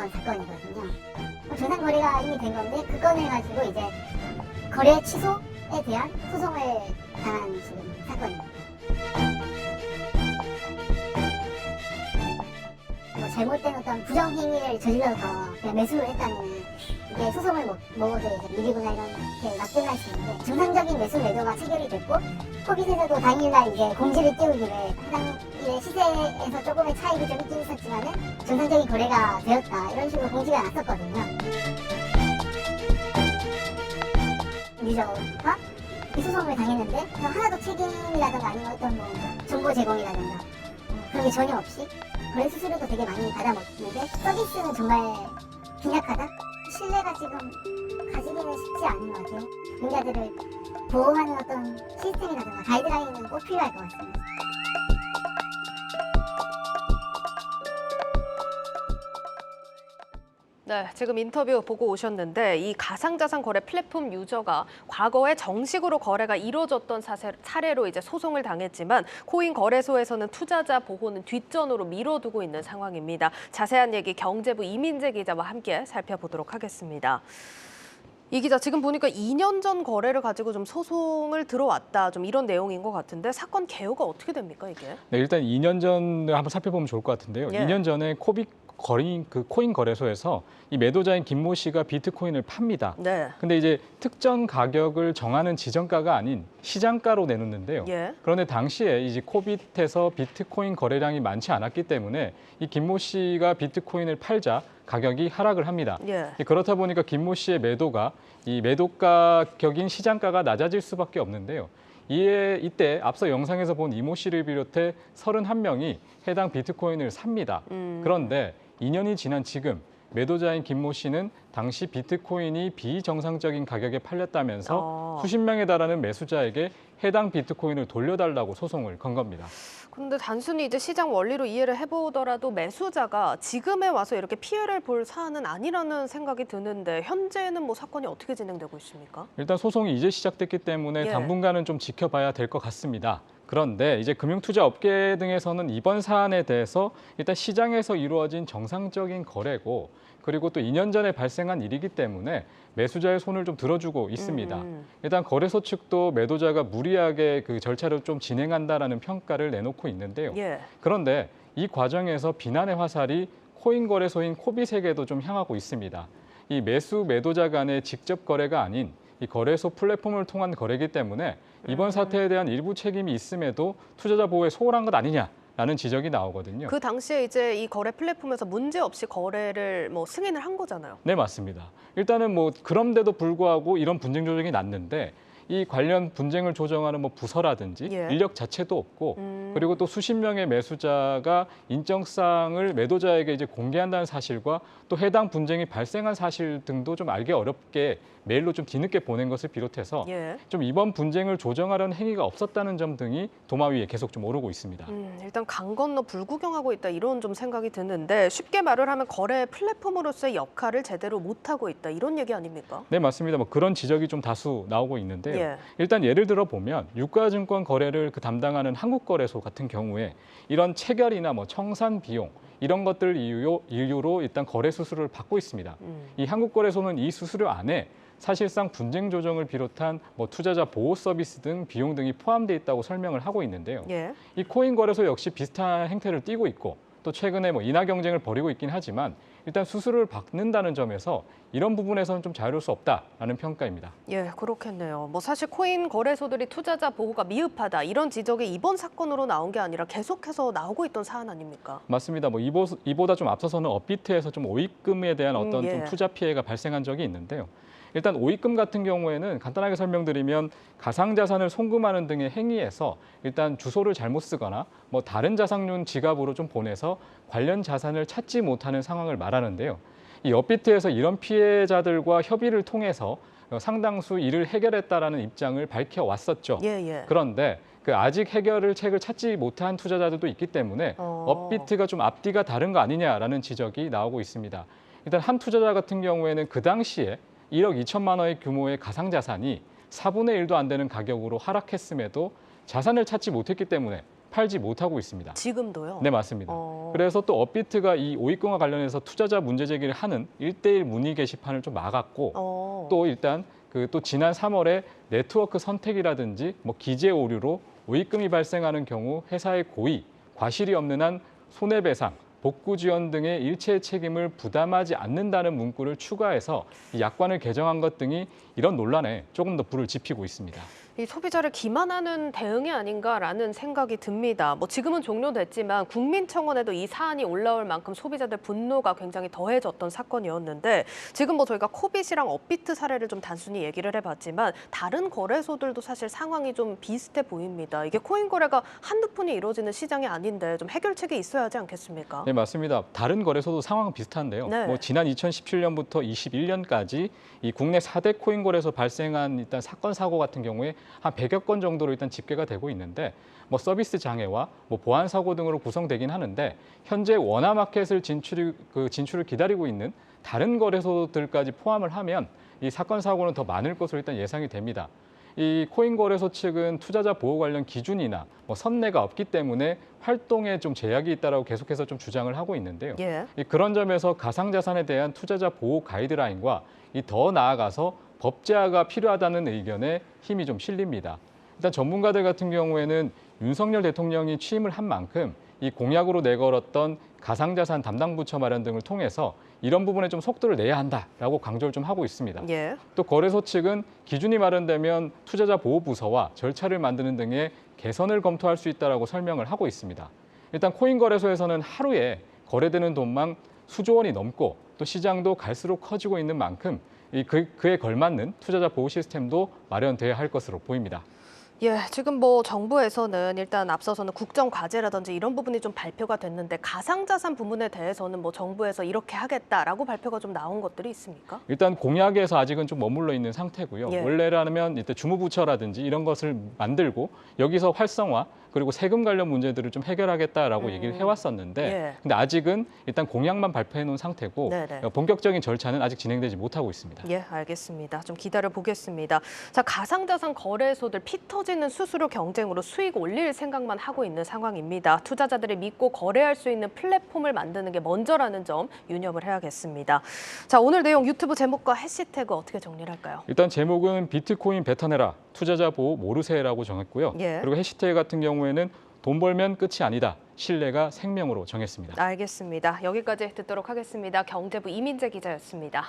건 사건이거든요. 정상 거래가 이미 된 건데 그 건을 가지고 이제 거래 취소에 대한 소송을 당한 지금 사건입니다. 뭐 잘못된 어떤 부정행위를 저질러서 그냥 매수를 했다면 이게 소송을 먹어도 이제 미리구나 이렇게 막등할 수 있는데 정상적인 매수 매도가 체결이 됐고 코빗에서도 당일날 이제 공지를 띄우기를 해당 일의 시세에서 조금의 차익이 좀 있긴 있었지만은 정상적인 거래가 되었다 이런 식으로 공지가 났었거든요. 유저가 이 소송을 당했는데 하나도 책임이라든가 아니면 어떤 뭐 정보 제공이라든가 그런 게 전혀 없이 거래 수수료도 되게 많이 받아먹는데 서비스는 정말 빈약하다? 신뢰가 지금 가지기는 쉽지 않은 것 같아요. 유저들을 보호하는 어떤 시스템이라든가 가이드라인은 꼭 필요할 것 같습니다. 네, 지금 인터뷰 보고 오셨는데 이 가상자산 거래 플랫폼 유저가 과거에 정식으로 거래가 이루어졌던 사례로 이제 소송을 당했지만 코인 거래소에서는 투자자 보호는 뒷전으로 미뤄두고 있는 상황입니다. 자세한 얘기 경제부 이민재 기자와 함께 살펴보도록 하겠습니다. 이 기자, 지금 보니까 2년 전 거래를 가지고 좀 소송을 들어왔다, 좀 이런 내용인 것 같은데 사건 개요가 어떻게 됩니까, 이게? 네, 일단 2년 전을 한번 살펴보면 좋을 것 같은데요. 예. 2년 전에 코인 거래소에서 이 매도자인 김모 씨가 비트코인을 팝니다. 네. 근데 이제 특정 가격을 정하는 지정가가 아닌 시장가로 내놓는데요. 예. 그런데 당시에 이제 코빗에서 비트코인 거래량이 많지 않았기 때문에 이 김모 씨가 비트코인을 팔자 가격이 하락을 합니다. 예. 그렇다 보니까 김모 씨의 매도가 이 매도 가격인 시장가가 낮아질 수밖에 없는데요. 이때 앞서 영상에서 본 이모 씨를 비롯해 31명이 해당 비트코인을 삽니다. 그런데 2년이 지난 지금 매도자인 김모 씨는 당시 비트코인이 비정상적인 가격에 팔렸다면서 수십 명에 달하는 매수자에게 해당 비트코인을 돌려달라고 소송을 건 겁니다. 그런데 단순히 이제 시장 원리로 이해를 해보더라도 매수자가 지금에 와서 이렇게 피해를 볼 사안은 아니라는 생각이 드는데 현재는 뭐 사건이 어떻게 진행되고 있습니까? 일단 소송이 이제 시작됐기 때문에 예. 당분간은 좀 지켜봐야 될 것 같습니다. 그런데 이제 금융투자 업계 등에서는 이번 사안에 대해서 일단 시장에서 이루어진 정상적인 거래고 그리고 또 2년 전에 발생한 일이기 때문에 매수자의 손을 좀 들어주고 있습니다. 일단 거래소 측도 매도자가 무리하게 그 절차를 좀 진행한다라는 평가를 내놓고 있는데요. 예. 그런데 이 과정에서 비난의 화살이 코인 거래소인 코빗에게도 좀 향하고 있습니다. 이 매도자 간의 직접 거래가 아닌 이 거래소 플랫폼을 통한 거래이기 때문에 이번 사태에 대한 일부 책임이 있음에도 투자자 보호에 소홀한 것 아니냐라는 지적이 나오거든요. 그 당시에 이제 이 거래 플랫폼에서 문제 없이 거래를 뭐 승인을 한 거잖아요. 네, 맞습니다. 일단은 뭐 그런데도 불구하고 이런 분쟁 조정이 났는데 이 관련 분쟁을 조정하는 뭐 부서라든지 예. 인력 자체도 없고 그리고 또 수십 명의 매수자가 인적사항을 매도자에게 이제 공개한다는 사실과 또 해당 분쟁이 발생한 사실 등도 좀 알기 어렵게 메일로 좀 뒤늦게 보낸 것을 비롯해서 예. 좀 이번 분쟁을 조정하려는 행위가 없었다는 점 등이 도마 위에 계속 좀 오르고 있습니다. 일단 강 건너 불구경하고 있다 이런 좀 생각이 드는데 쉽게 말을 하면 거래 플랫폼으로서의 역할을 제대로 못하고 있다 이런 얘기 아닙니까? 네, 맞습니다. 뭐 그런 지적이 좀 다수 나오고 있는데요. 예. 일단 예를 들어 보면 유가증권 거래를 담당하는 한국거래소 같은 경우에 이런 체결이나 뭐 청산 비용 이런 것들 이유로 일단 거래 수수료를 받고 있습니다. 이 한국거래소는 이 수수료 안에 사실상 분쟁 조정을 비롯한 뭐 투자자 보호 서비스 등 비용 등이 포함되어 있다고 설명을 하고 있는데요. 예. 이 코인 거래소 역시 비슷한 행태를 띠고 있고 또 최근에 뭐 인하 경쟁을 벌이고 있긴 하지만 일단 수수료를 받는다는 점에서 이런 부분에서는 좀 자유로울 수 없다라는 평가입니다. 예, 그렇겠네요. 뭐 사실 코인 거래소들이 투자자 보호가 미흡하다 이런 지적이 이번 사건으로 나온 게 아니라 계속해서 나오고 있던 사안 아닙니까? 맞습니다. 뭐 이보다 좀 앞서서는 업비트에서 좀 오입금에 대한 어떤 예. 좀 투자 피해가 발생한 적이 있는데요. 일단 오입금 같은 경우에는 간단하게 설명드리면 가상자산을 송금하는 등의 행위에서 일단 주소를 잘못 쓰거나 뭐 다른 자산용 지갑으로 좀 보내서 관련 자산을 찾지 못하는 상황을 말하는데요. 이 업비트에서 이런 피해자들과 협의를 통해서 상당수 이를 해결했다라는 입장을 밝혀왔었죠. 예, 예. 그런데 그 아직 책을 찾지 못한 투자자들도 있기 때문에 업비트가 좀 앞뒤가 다른 거 아니냐라는 지적이 나오고 있습니다. 일단 한 투자자 같은 경우에는 그 당시에 1억 2천만 원의 규모의 가상자산이 4분의 1도 안 되는 가격으로 하락했음에도 자산을 찾지 못했기 때문에 팔지 못하고 있습니다. 지금도요? 네, 맞습니다. 어. 그래서 또 업비트가 이 오익금과 관련해서 투자자 문제 제기를 하는 1대1 문의 게시판을 좀 막았고 또 일단 또 지난 3월에 네트워크 선택이라든지 뭐 기재 오류로 오익금이 발생하는 경우 회사의 고의, 과실이 없는 한 손해배상, 복구 지원 등의 일체 책임을 부담하지 않는다는 문구를 추가해서 이 약관을 개정한 것 등이 이런 논란에 조금 더 불을 지피고 있습니다. 이 소비자를 기만하는 대응이 아닌가라는 생각이 듭니다. 뭐 지금은 종료됐지만 국민청원에도 이 사안이 올라올 만큼 소비자들 분노가 굉장히 더해졌던 사건이었는데 지금 뭐 저희가 코빗이랑 업비트 사례를 좀 단순히 얘기를 해봤지만 다른 거래소들도 사실 상황이 좀 비슷해 보입니다. 이게 코인 거래가 한두 푼이 이루어지는 시장이 아닌데 좀 해결책이 있어야 하지 않겠습니까? 네, 맞습니다. 다른 거래소도 상황은 비슷한데요. 네. 뭐 지난 2017년부터 21년까지 이 국내 4대 코인 거래소 발생한 일단 사건 사고 같은 경우에 한 100여 건 정도로 일단 집계가 되고 있는데 뭐 서비스 장애와 뭐 보안 사고 등으로 구성되긴 하는데 현재 원화마켓을 진출을 기다리고 있는 다른 거래소들까지 포함을 하면 이 사건 사고는 더 많을 것으로 일단 예상이 됩니다. 이 코인 거래소 측은 투자자 보호 관련 기준이나 뭐 선례가 없기 때문에 활동에 좀 제약이 있다라고 계속해서 좀 주장을 하고 있는데요. 예. 그런 점에서 가상자산에 대한 투자자 보호 가이드라인과 더 나아가서 법제화가 필요하다는 의견에 힘이 좀 실립니다. 일단 전문가들 같은 경우에는 윤석열 대통령이 취임을 한 만큼 이 공약으로 내걸었던 가상자산 담당 부처 마련 등을 통해서 이런 부분에 좀 속도를 내야 한다라고 강조를 좀 하고 있습니다. 예. 또 거래소 측은 기준이 마련되면 투자자 보호 부서와 절차를 만드는 등의 개선을 검토할 수 있다라고 설명을 하고 있습니다. 일단 코인 거래소에서는 하루에 거래되는 돈만 수조 원이 넘고 또 시장도 갈수록 커지고 있는 만큼 그에 걸맞는 투자자 보호 시스템도 마련돼야 할 것으로 보입니다. 예, 지금 뭐 정부에서는 일단 앞서서는 국정 과제라든지 이런 부분이 좀 발표가 됐는데 가상자산 부분에 대해서는 뭐 정부에서 이렇게 하겠다라고 발표가 좀 나온 것들이 있습니까? 일단 공약에서 아직은 좀 머물러 있는 상태고요. 예. 원래라면 이때 주무부처라든지 이런 것을 만들고 여기서 활성화 그리고 세금 관련 문제들을 좀 해결하겠다라고 얘기를 해왔었는데 예. 근데 아직은 일단 공약만 발표해 놓은 상태고 네네. 본격적인 절차는 아직 진행되지 못하고 있습니다. 예, 알겠습니다. 좀 기다려 보겠습니다. 자, 가상자산 거래소들 피 터지는 수수료 경쟁으로 수익 올릴 생각만 하고 있는 상황입니다. 투자자들이 믿고 거래할 수 있는 플랫폼을 만드는 게 먼저라는 점 유념을 해야겠습니다. 자, 오늘 내용 유튜브 제목과 해시태그 어떻게 정리를 할까요? 일단 제목은 비트코인 뱉어내라, 투자자 보호 모르세라고 정했고요. 예. 그리고 해시태그 같은 경우에는 돈 벌면 끝이 아니다, 신뢰가 생명으로 정했습니다. 알겠습니다. 여기까지 듣도록 하겠습니다. 경제부 이민재 기자였습니다.